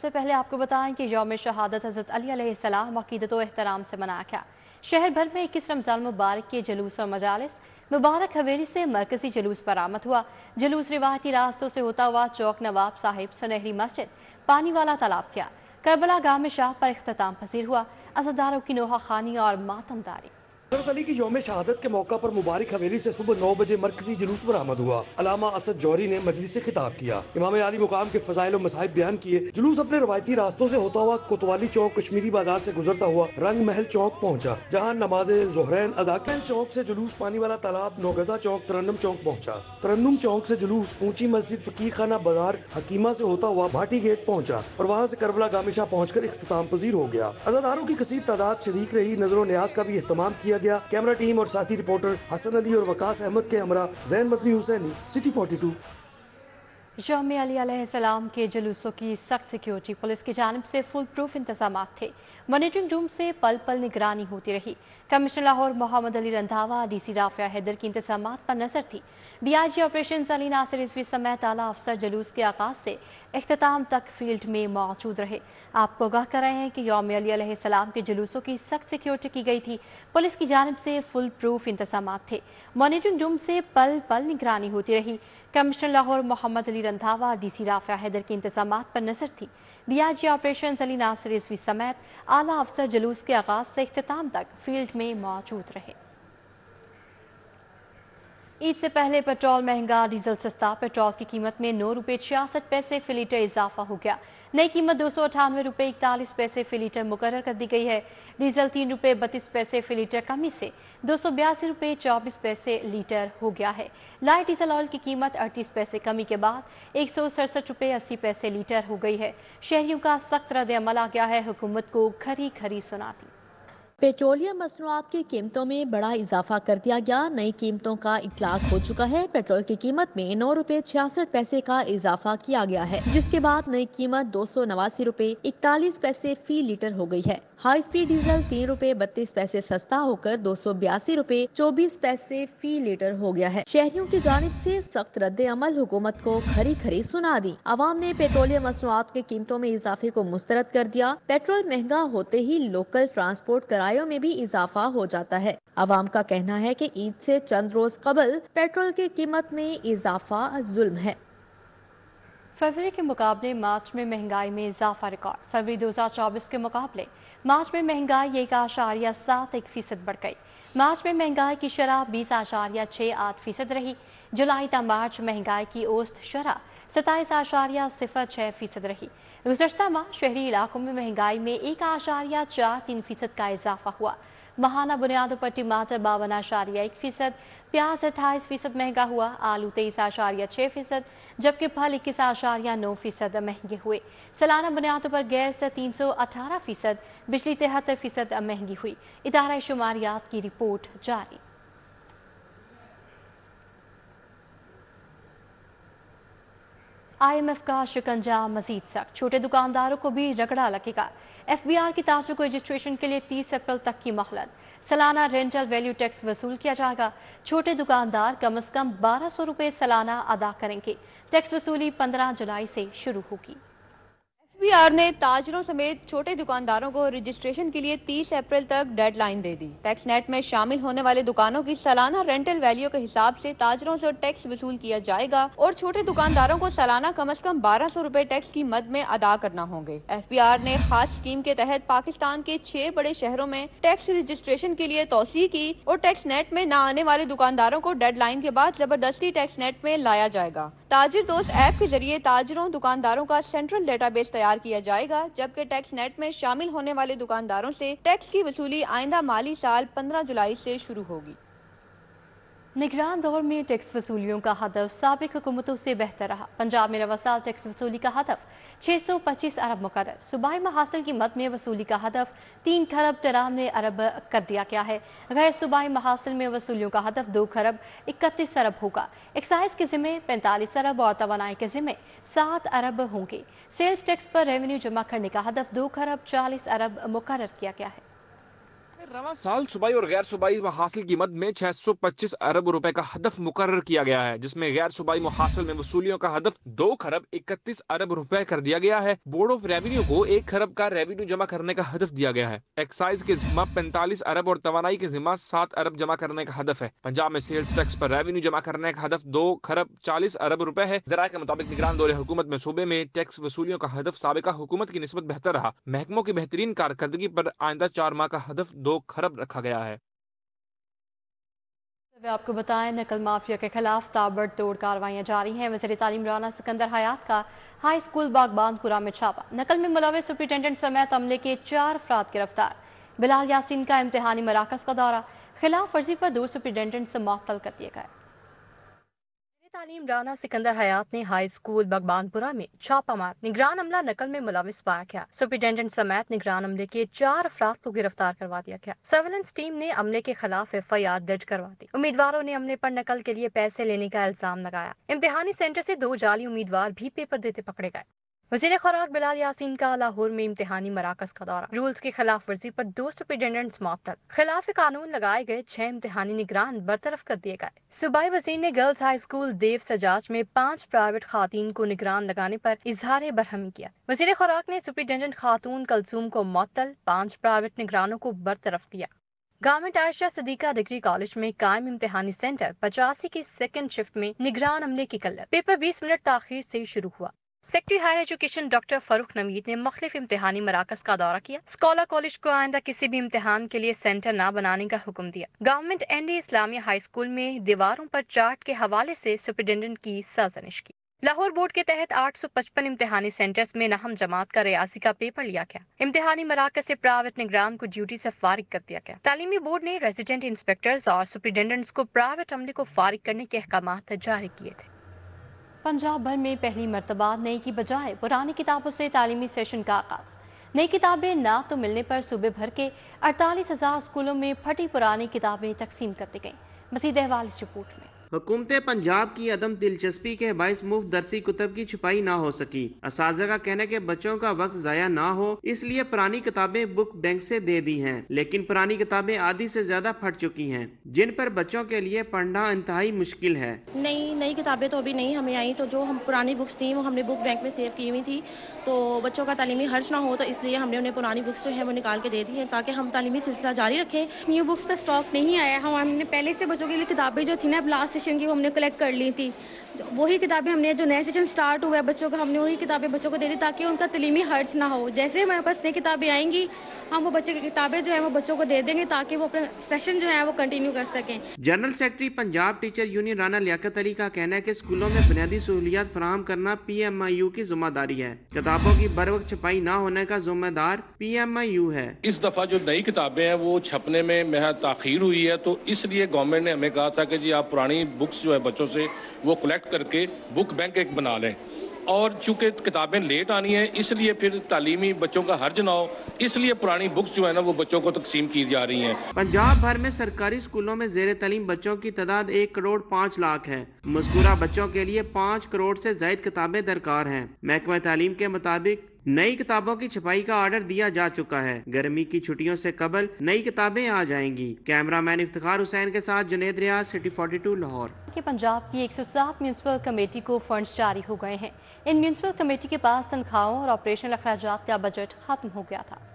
सबसे पहले आपको बताएं कि यौम शहादत हज़रत अली अलैहिस्सलाम अक़ीदत व एहतराम से मनाया गया। शहर भर में 21 रमज़ान मुबारक के जुलूस और मजालिस मुबारक हवेली से मरकजी जुलूस बरामद हुआ। जुलूस रिवायती रास्तों से होता हुआ चौक नवाब साहिब, सुनहरी मस्जिद, पानी वाला तालाब किया। करबला गाह में शाह पर इख्तिताम पसीर हुआ। अज़ादारों की नोहा खानी और मातमदारी। हज़रत अली की यौम शहादत के मौका पर मुबारक हवेली से सुबह 9 बजे मरकजी जुलूस बरामद हुआ। अलामा असद जौहरी ने मजलिस से खिताब किया। इमाम आली मुकाम के फजाइल और मसाइब बयान किए। जुलूस अपने रवायती रास्तों से होता हुआ कोतवाली चौक, कश्मीरी बाजार से गुजरता हुआ रंग महल चौक पहुंचा, जहां नमाज ज़ोहरैन अदा की। चौक से जुलूस पानी वाला तालाब, नौगजा चौक, तरन्नुम चौक पहुंचा। तरन्नुम चौक से जुलूस ऊंची मस्जिद, फकीर खाना बाजार, हकीमा से होता हुआ भाटी गेट पहुंचा और वहां से करबला गामिशा पहुंचकर इख्तिताम पजीर हो गया। अज़ादारों की कसीर तादाद शरीक रही। नजर न्याज का भी एहतमाम किया गया। कैमरा टीम और साथी रिपोर्टर हसन अली और वकास अहमद के हमरा जैन मदनी हुसैनी, सिटी 42। यौम अली अलैहिस्सलाम के जुलूसों की सख्त सिक्योरिटी पुलिस की जानिब से फुल प्रूफ इंतजाम थे। मॉनिटरिंग रूम से पल पल निगरानी होती रही। कमिश्नर लाहौर मोहम्मद अली रंधावा, डीसी राफिया हैदर की इंतजामात पर नजर थी। डीआईजी ऑपरेशन अली नासिर रिजवी समेत आला अफसर जुलूस के आगाज से इख्तिताम तक फील्ड में मौजूद रहे। आपको आगाह कर रहे हैं कि यौम अली अलैहिस्सलाम के जुलूसों की सख्त सिक्योरिटी की गई थी। पुलिस की जानिब से फुल प्रूफ इंतजाम थे। मॉनिटरिंग रूम से पल पल निगरानी होती रही। कमिश्नर लाहौर मोहम्मद अली रंधावा, डीसी राफिया हैदर की इंतजामात पर नजर थी। डीआईजी ऑपरेशन अली नासिर रिजवी समेत आला अफसर जुलूस के आगाज से इख्तिताम तक फील्ड में मौजूद रहे। ईद से पहले पेट्रोल महंगा, डीजल सस्ता। पेट्रोल की कीमत में 9 रुपये 66 पैसे फी लीटर इजाफा हो गया। नई कीमत 298 रुपये 41 पैसे फी लीटर मुकर्रर कर दी गई है। डीजल 3 रुपये 32 पैसे फी लीटर कमी से 282 रुपये 24 पैसे लीटर हो गया है। लाइट डीजल ऑयल की कीमत 38 पैसे कमी के बाद 167 रुपये 80 पैसे लीटर हो गई है। शहरियों का सख्त रद्द अमल आ गया है। हुकूमत को खरी खरी सुना दी। पेट्रोलियम मसनूआत की कीमतों में बड़ा इजाफा कर दिया गया। नई कीमतों का इतलाक हो चुका है। पेट्रोल की कीमत में 9 रुपये 66 पैसे का इजाफा किया गया है, जिसके बाद नई कीमत 289 रुपये 41 पैसे फी लीटर हो गई है। हाई स्पीड डीजल 3 रुपये 32 पैसे सस्ता होकर 282 रुपये 24 पैसे फी लीटर हो गया है। शहरियों की जानिब से सख्त रद्द अमल हुकूमत को खरी खरी सुना दी। आवाम ने पेट्रोलियम मसनूआत की कीमतों में इजाफे को मुस्तरद कर दिया। पेट्रोल महंगा होते ही लोकल ट्रांसपोर्ट किरायों में भी इजाफा हो जाता है। आवाम का कहना है कि ईद से चंद रोज कबल पेट्रोल की कीमत में इजाफा जुल्म है। फरवरी के मुकाबले मार्च में महंगाई में इजाफा रिकॉर्ड। फरवरी 2024 के मुकाबले मार्च में महंगाई 1.71% बढ़ गई। मार्च में महंगाई की शरह 20.68% रही। जुलाई ता मार्च महंगाई की औसत शरह 27.06% रही। गुज़श्ता माह शहरी इलाकों में महंगाई में 1.43% का इजाफा हुआ। माहाना बुनियादों पर टमाटर 52.1%, प्याज 28% महंगा हुआ, आलू 23.6%, जबकि फल 21.9% महंगे हुए। सालाना बुनियादों पर गैस 318%, बिजली 73% महंगी हुई। इदारा शुमारियात की रिपोर्ट जारी। IMF का शिकंजा मजीद सख्त। छोटे दुकानदारों को भी रगड़ा लगेगा। FBR की ताजरों को रजिस्ट्रेशन के लिए 30 अप्रैल तक की मोहलत। सालाना रेंटल वैल्यू टैक्स वसूल किया जाएगा। छोटे दुकानदार कम से कम 1200 रुपये सालाना अदा करेंगे। टैक्स वसूली 15 जुलाई से शुरू होगी। FBR ने ताजरों समेत छोटे दुकानदारों को रजिस्ट्रेशन के लिए 30 अप्रैल तक डेडलाइन दे दी। टैक्स नेट में शामिल होने वाले दुकानों की सालाना रेंटल वैल्यू के हिसाब से ताजरों से टैक्स वसूल किया जाएगा और छोटे दुकानदारों को सालाना कम से कम 1200 रुपए टैक्स की मद में अदा करना होंगे। FBR ने खास स्कीम के तहत पाकिस्तान के 6 बड़े शहरों में टैक्स रजिस्ट्रेशन के लिए तौसीह की और टैक्स नेट में न आने वाले दुकानदारों को डेडलाइन के बाद जबरदस्ती टैक्स नेट में लाया जाएगा। ताजिर दोस्त ऐप के जरिए ताजरों दुकानदारों का सेंट्रल डेटाबेस तैयार किया जाएगा, जबकि टैक्स नेट में शामिल होने वाले दुकानदारों से टैक्स की वसूली आइंदा माली साल 15 जुलाई से शुरू होगी। निगरान दौर में टैक्स वसूलियों का हदफ साबिक हुकूमतों से बेहतर रहा। पंजाब में रवा साल टैक्स वसूली का हदफ 625 अरब मुकर्रर। सूबाई महासिल की मद में वसूली का हदफ 3 खरब 93 अरब कर दिया गया है। गैर सूबाई महासिल में वसूलियों का हदफ 2 खरब 31 अरब होगा। एक्साइज के जिम्मे 45 अरब और तवानाई के जिम्मे 7 अरब होंगे। सेल्स टैक्स पर रेवेन्यू जमा करने का हदफ 2 खरब 40 अरब मुकर्रर किया गया है। रवां साल सूबाई और गैर सूबाई मुहासिल कीमत में 625 अरब रुपए का हदफ मुकर्रर किया गया है, जिसमें गैर सूबाई मुहासिल में वसूलियों का हदफ 2 खरब 31 अरब रुपए कर दिया गया है। बोर्ड ऑफ रेवेन्यू को 1 खरब का रेवेन्यू जमा करने का हदफ दिया गया है। एक्साइज के जिम्मा 45 अरब और तवानाई के जिम्मा 7 अरब जमा करने का हदफ है। पंजाब में सेल्स टैक्स पर रेवेन्यू जमा करने का हदफ 2 खरब 40 अरब रुपए है। ज़राए के मुताबिक निगरान दौरे हुकूमत में सूबे में टैक्स वसूलियों का हदफ साबिका हुकूमत की निस्बत बेहतर रहा। महकमों की बेहतरीन कारकर्दगी पर आइंदा 4 माह का हदफ 2 खरब रखा गया है। आपको बताएं, नकल माफिया के खिलाफ ताबड़तोड़ कार्रवाइयां जारी हैं। वज़ीर तालीम राना सिकंदर हयात का हाई स्कूल बागबानपुरा में छापा। नकल में मुलविस सुपरिटेंडेंट समेत अमले के 4 अफराद गिरफ्तार। बिलाल यासीन का इम्तिहानी मराकज़ का दौरा, खिलाफ वर्जी पर 2 सुपरिटेंडेंट से मुअत्तल कर दिए गए। तालीम राना सिकंदर हयात ने हाई स्कूल बागबानपुरा में छापा मार निगरान अमला नकल में मुलविस पाया गया। सुपरिटेंडेंट समेत निगरान अमले के 4 अफराद को गिरफ्तार करवा दिया गया। सर्वेलेंस टीम ने अमले के खिलाफ FIR दर्ज करवा दी। उम्मीदवारों ने अमले पर नकल के लिए पैसे लेने का इल्जाम लगाया। इम्तिहानी सेंटर से 2 जाली उम्मीदवार भी पेपर देते पकड़े गए। वज़ीर खुराक बिलाल यासीन का लाहौर में इम्तिहानी मराकज़ का दौरा, रूल्स की खिलाफ वर्जी पर 2 सुपरिटेंडेंट्स मुअत्तल। खिलाफ कानून लगाए गए 6 इम्तिहानी निगरान बरतरफ कर दिए गए। सूबाई वज़ीर ने गर्ल्स हाई स्कूल देव सजाज में 5 प्राइवेट खातून को निगरान लगाने पर इजहार बरहमी किया। वज़ीर खुराक ने सुपरिटेंडेंट खातून कलसूम को मुअत्तल, 5 प्राइवेट निगरानों को बरतरफ किया। गवर्नमेंट आयशा सदीका डिग्री कॉलेज में कायम इम्तिहानी सेंटर 85 की सेकंड शिफ्ट में निगरान अमले की किल्लत, पेपर 20 मिनट ताखीर से शुरू हुआ। Secretary higher education doctor Farrukh Naveed ने मुख्तलिफ इम्तिहानी मराकज़ का दौरा किया। स्कॉलर कॉलेज को आइंदा किसी भी इम्तिहान के लिए सेंटर न बनाने का हुक्म दिया। Government ND Islamia high school में दीवारों पर चार्ट के हवाले से सुपरिटेंडेंट की सरजनिश की। लाहौर बोर्ड के तहत 855 इम्तिहानी सेंटर्स में नहम जमात का रियासी का पेपर लिया गया। इम्तिहानी मराकज़ से प्राइवेट निगरान को ड्यूटी से फारिग कर दिया गया। तालीमी बोर्ड ने रेजिडेंट इंस्पेक्टर्स और सुपरिटेंडेंट्स को प्राइवेट अमले को फारिग करने के अहकामात जारी किए थे। पंजाब भर में पहली मरतबा नई की बजाय पुरानी किताबों से तालीमी सेशन का आगाज। नई किताबें ना तो मिलने पर सूबे भर के 48,000 स्कूलों में फटी पुरानी किताबें तकसीम कर दी गईं। मज़ीद अहवाल इस रिपोर्ट में। हुकूमत पंजाब की अदम दिलचस्पी के बाइस मुफ्त दरसी कुतब की छुपाई ना हो सकी। असातिज़ा का कहना है कि बच्चों का वक्त ज़ाया ना हो, इसलिए पुरानी किताबें बुक बैंक से दे दी हैं, लेकिन पुरानी किताबें आधी से ज्यादा फट चुकी हैं, जिन पर बच्चों के लिए पढ़ना इंतहाई मुश्किल है। नई किताबें तो अभी नहीं हमें आई, तो जो हम पुरानी बुक्स थी वो हमने बुक बैंक में सेव की हुई थी, तो बच्चों का तालीमी खर्च ना हो, तो इसलिए हमने उन्हें पुरानी बुक्स जो है वो निकाल के दे दी है, ताकि हम तालीमी सिलसिला जारी रखें। न्यू बुक्स का स्टॉक नहीं आया। हमने पहले से बच्चों के लिए किताबें जो थी ना लास्ट सेशन की, वो हमने कलेक्ट कर ली थी। वही किताबें हमने जो नया सेशन स्टार्ट हुआ है बच्चों का, हमने वही किताबें बच्चों को दे दी ताकि उनका तालीमी खर्च ना हो। जैसे हमारे पास नई किताबें आएंगी, हम वो बच्चे की किताबें जो है वो बच्चों को दे देंगे ताकि वो अपना सेशन जो है वो कंटिन्यू कर सकें। General secretary Punjab teacher union Rana Liaqat Ali का कहना है कि स्कूलों में बुनियादी सहूलियात फराहम करना PMIU की जिम्मेदारी है। किताबों की बर वक्त छपाई ना होने का जिम्मेदार PMIU है। इस दफा जो नई किताबें हैं वो छपने में ताखीर हुई है, तो इसलिए गवर्नमेंट ने हमें कहा था कि जी आप पुरानी बुक्स जो है बच्चों से वो कलेक्ट करके बुक बैंक एक बना लें, और चूंकि किताबें लेट आनी है इसलिए फिर तालीमी बच्चों का हर्ज ना हो, इसलिए पुरानी बुक्स जो है ना वो बच्चों को तकसीम की जा रही हैं। पंजाब भर में सरकारी स्कूलों में ज़ेर तालीम बच्चों की तादाद 1 करोड़ 5 लाख है। मज़कूरा बच्चों के लिए 5 करोड़ से ज़ायद किताबें दरकार हैं। महकमा तालीम के मुताबिक नई किताबों की छपाई का ऑर्डर दिया जा चुका है। गर्मी की छुट्टियों से कबल नई किताबें आ जाएंगी। कैमरामैन इफ्तिखार हुसैन के साथ जुनेद रियाज, सिटी 42 लाहौर। कि पंजाब की 107 म्यूनसिपल कमेटी को फंड्स जारी हो गए हैं। इन म्यूनसिपल कमेटी के पास तनख्वाहों और ऑपरेशनल अखराजात का बजट खत्म हो गया था।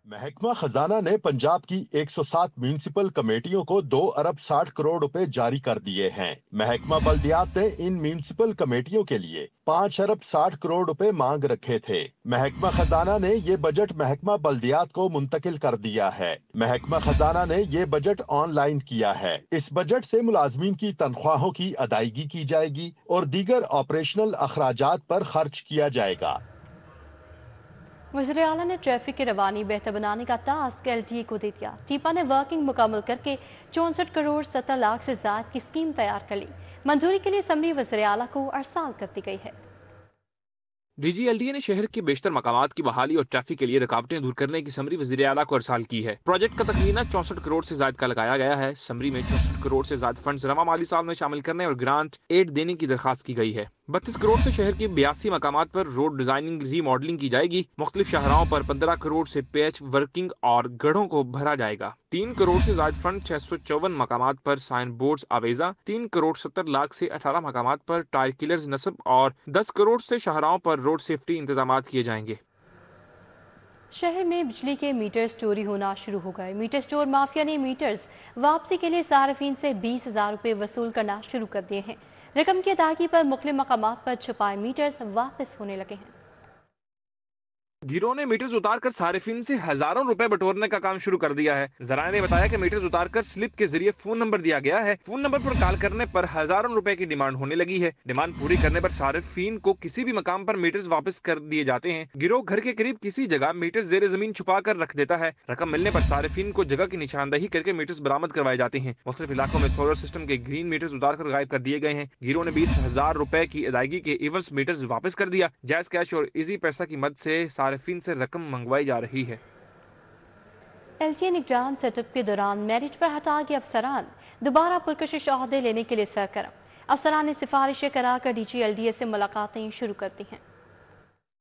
महकमा खजाना ने पंजाब की 107 म्यूनसिपल कमेटियों को 2 अरब 60 करोड़ रुपए जारी कर दिए हैं। महकमा बल्दियात ने इन म्यूनसिपल कमेटियों के लिए 5 अरब 60 करोड़ रुपए मांग रखे थे। महकमा खजाना ने ये बजट महकमा बल्दियात को मुंतकिल कर दिया है। महकमा खजाना ने ये बजट ऑनलाइन किया है। इस बजट से मुलाजमीन की तनख्वाहों की अदायगी की जाएगी और दीगर ऑपरेशनल अखराजात पर खर्च किया जाएगा। वज़ीर आला ने ट्रैफिक की रवानी बेहतर बनाने का टास्क LTA को दे दिया। टीपा ने वर्किंग मुकम्मल करके 64 करोड़ 70 लाख से ज़्यादा की स्कीम तैयार कर ली। मंजूरी के लिए असम्बली वज़ीर आला को अरसाल कर दी गई है। DGLDA ने शहर के बेशतर मकामात की बहाली और ट्रैफिक के लिए रुकावटें दूर करने की समरी वज़ीर आला को अरसाल की है। प्रोजेक्ट का तखमीना 64 करोड़ से ज्यादा का लगाया गया है। समरी में 64 करोड़ से ज्यादा फंड्स रवा माली साल में शामिल करने और ग्रांट एड देने की दरखास्त की गई है। 32 करोड़ से शहर के 82 मकामात पर रोड डिजाइनिंग रीमॉडलिंग की जाएगी। मुख्तलिफ शाहराहों पर 15 करोड़ से पैच वर्किंग और गढ़ों को भरा जाएगा। 3 करोड़ से ज्यादा फंड 654 मकामात पर साइन बोर्ड्स आवेजा, 3 करोड़ 70 लाख से 18 मकामात पर टायर किलर्स नस्ब और 10 करोड़ से शाहराहों पर रोड सेफ्टी इंतजाम किए जाएंगे। शहर में बिजली के मीटर्स चोरी होना शुरू हो गए। मीटर स्टोर माफिया ने मीटर्स वापसी के लिए सार्फिन से 20,000 रुपये वसूल करना शुरू कर दिए हैं। रकम की अदायगी पर मुख्तलिफ मकामात पर छुपाए मीटर्स वापस होने लगे हैं। गिरोह ने मीटर्स उतारकर सारिफिन से हजारों रुपए बटोरने का काम शुरू कर दिया है। जराये ने बताया कि मीटर्स उतारकर स्लिप के जरिए फोन नंबर दिया गया है। फोन नंबर पर कॉल करने पर हजारों रुपए की डिमांड होने लगी है। डिमांड पूरी करने पर सारिफिन को किसी भी मकाम पर मीटर्स वापस कर दिए जाते हैं। गिरोह घर के करीब किसी जगह मीटर्स जेर जमीन छुपा कर रख देता है। रकम मिलने पर सारिफिन को जगह की निशानदही करके मीटर्स बरामद करवाए जाते हैं। मुख्तलिफ इलाकों में सोलर सिस्टम के ग्रीन मीटर्स उतार कर गायब कर दिए गए हैं। गिरोह ने 20,000 रुपए की अदायगी के इवज मीटर्स वापस कर दिया। जायज कैश और इजी पैसा की मदद से सारिफिन से रकम मंगवाई जा रही है। LGA निगरान सेटअप के दौरान मेरिट पर हटा के अफसरान दोबारा पुरकशिश ओहदे लेने के लिए सरगर्म। अफसरान ने सिफारिशें कराकर DGLDA से मुलाकातें शुरू कर दी हैं।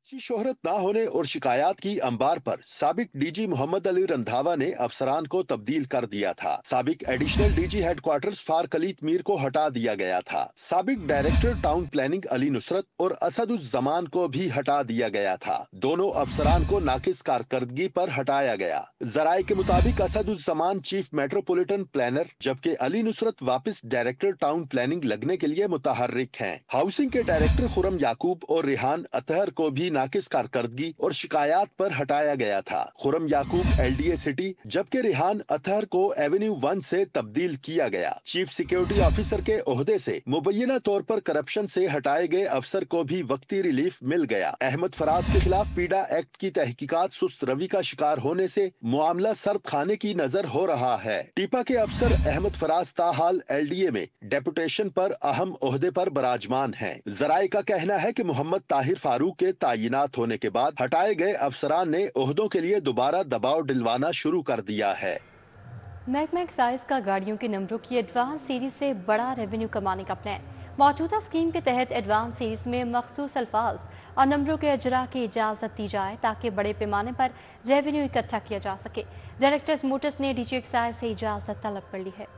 शोहरत ना होने और शिकायत की अंबार पर साबिक DG मोहम्मद अली रंधावा ने अफसरान को तब्दील कर दिया था। साबिक एडिशनल DG हेडक्वार्टर्स फार खलीद मीर को हटा दिया गया था। साबिक director town planning Ali Nusrat और असदुज़्ज़मान को भी हटा दिया गया था। दोनों अफसरान को नाकिस कारकर्दगी पर हटाया गया। जराये के मुताबिक असदुज़्ज़मान चीफ मेट्रोपॉलिटन प्लानर जबकि अली नुसरत वापस डायरेक्टर टाउन प्लानिंग लगने के लिए मुतहर्रिक हैं। हाउसिंग के डायरेक्टर खुरम याकूब और रेहान अतहर को भी नाकिस कारकर्दगी और शिकायत पर हटाया गया था। खुरम याकूब LDA सिटी जबकि रेहान अतहर को एवेन्यू 1 से तब्दील किया गया। चीफ सिक्योरिटी ऑफिसर के ओहदे से मुबैना तौर पर करप्शन से हटाए गए अफसर को भी वक्ती रिलीफ मिल गया। अहमद फराज के खिलाफ पीडा एक्ट की तहकीकात सुस्त रवि का शिकार होने से मामला सर्द खाने की नजर हो रहा है। टीपा के अफसर अहमद फराज ताहाल LDA में डेपुटेशन पर अहम ओहदे पर बराजमान है। जराये का कहना है कि मोहम्मद ताहिर फारूक के तैनात होने के बाद हटाए गए अफसरान ने ओहदों के लिए दोबारा दबाव दिलवाना शुरू कर दिया है। महकमा एक्साइज का गाड़ियों के नंबरों की एडवांस सीरीज से बड़ा रेवेन्यू कमाने का प्लान। मौजूदा स्कीम के तहत एडवांस सीरीज में मखसूस अल्फाज और नंबरों के अजरा की इजाज़त दी जाए ताकि बड़े पैमाने पर रेवेन्यू इकट्ठा किया जा सके। डायरेक्टर्स मोटर्स ने DG एक्साइज से इजाज़त तलब कर ली है।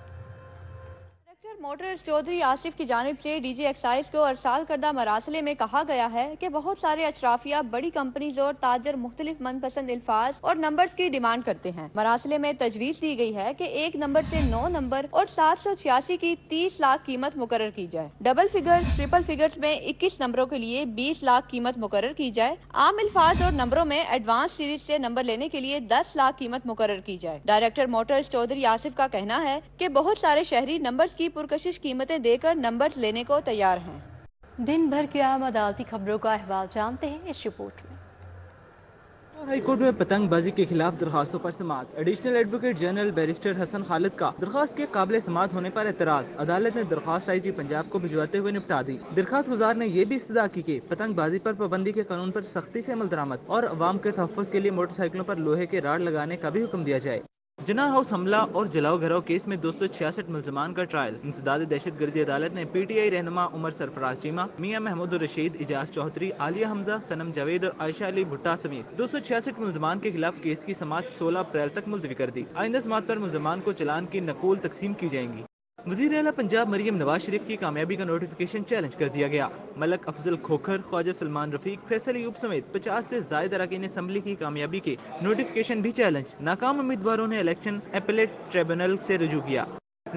मोटर्स चौधरी आसिफ की जानिब से DG एक्साइज को अरसाल करदा मरासले में कहा गया है कि बहुत सारे अशराफिया बड़ी कंपनीज और ताजर मुख्तलिफ मनपसंद अल्फाज और नंबर्स की डिमांड करते हैं। मरासले में तजवीज़ दी गई है कि एक नंबर से 9 नंबर और 786 की 30 लाख कीमत मुकर्रर की जाए। डबल फिगर्स ट्रिपल फिगर्स में 21 नंबरों के लिए 20 लाख कीमत मुकर्रर की जाए। आम अल्फाज और नंबरों में एडवांस सीरीज से नंबर लेने के लिए 10 लाख कीमत मुकर्रर की जाए। डायरेक्टर मोटर्स चौधरी आसिफ का कहना है कि बहुत सारे शहरी नंबर्स की पुरकशिश कीमतें देकर नंबर्स लेने को तैयार हैं। दिन भर की अहम अदालती खबरों का अहवाल जानते हैं इस रिपोर्ट में। हाई कोर्ट में पतंगबाजी के खिलाफ दरखास्तों पर समाअत। Additional advocate general barrister Hasan Khalid का दरखास्त के काबिल समाअत होने पर एतराज। अदालत ने दरखास्त IG पंजाब को भिजवाते हुए निपटा दी। दरखास्त गुजार ने यह भी इस्तदा की कि पतंगबाजी पर पाबंदी के कानून पर सख्ती से अमल दरामद और अवाम के तहफ़्फ़ुज़ के लिए मोटरसाइकिलों पर लोहे के राड लगाने का भी हुक्म दिया जाए। जना हाउस हमला और जलाओ घराव केस में 266 मुल्ज़मान का ट्रायल। इंसदाद दहशतगर्दी अदालत ने PTI रहनुमा उमर सरफराज चीमा, मियां महमूद रशीद, इजाज चौधरी, आलिया हमजा, सनम जावेद और आयशा अली भुट्टा समेत 266 मुल्ज़मान के खिलाफ केस की समाअत 16 अप्रैल तक मुलतवी कर दी। आइंदा समाअत पर मुल्ज़मान को चलान की नकूल तकसीम की जाएंगी। वज़ीर आला पंजाब मरियम नवाज शरीफ की कामयाबी का नोटिफिकेशन चैलेंज कर दिया गया। मलक अफजल खोखर, ख्वाजा सलमान रफीक, फैसल अयूब समेत 50 से ज़ायद अरकान असम्बली की कामयाबी के नोटिफिकेशन भी चैलेंज। नाकाम उम्मीदवारों ने इलेक्शन एपेलेट ट्रिब्यूनल से रुजू किया।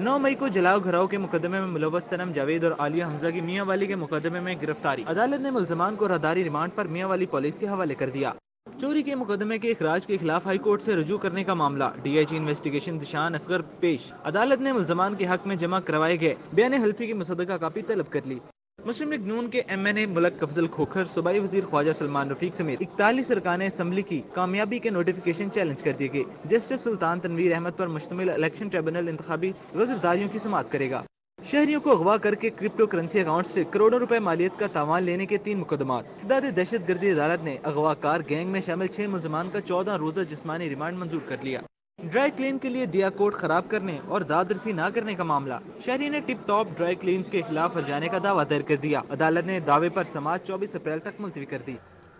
9 मई को जलाओ घराव के मुकदमे में मुलव्वस सनम जावेद और आलिया हमजा की मियाँ वाली के मुकदमे में गिरफ्तारी। अदालत ने मुल्ज़मान को राहदारी रिमांड पर मियाँ वाली पुलिस के हवाले कर दिया। चोरी के मुकदमे के इखराज के खिलाफ हाई कोर्ट से रुजू करने का मामला। DIG इन्वेस्टिगेशन दिशान असगर पेश। अदालत ने मुल्ज़मान के हक में जमा करवाए गए बयान हल्फी की मुसद्दका कापी तलब कर ली। मुस्लिम लीग नून के MNA मलक अफजल खोखर, सूबाई वजीर ख्वाजा सलमान रफीक समेत 41 अरकान असम्बली की कामयाबी के नोटिफिकेशन चैलेंज कर दिए गए। जस्टिस सुल्तान तनवीर अहमद पर मुश्तमिल इलेक्शन ट्रिब्यूनल इंतखाबी वज़ीरदारियों की समाअत करेगा। शहरियों को अगवा करके क्रिप्टो करेंसी अकाउंट से करोड़ों रुपए मालियत का तावान लेने के 3 मुकदमात। सदाद दहशत गर्दी अदालत ने अगवाकार गैंग में शामिल 6 मुलजमान का 14 रोजा जिस्मानी रिमांड मंजूर कर लिया। ड्राई क्लीन के लिए दिया कोड खराब करने और दाद रसी न करने का मामला। शहरी ने टिप टॉप ड्राई क्लीन के खिलाफ हर्जाने का दावा दायर कर दिया। अदालत ने दावे पर समाअत 24 अप्रैल तक मुलतवी कर दी।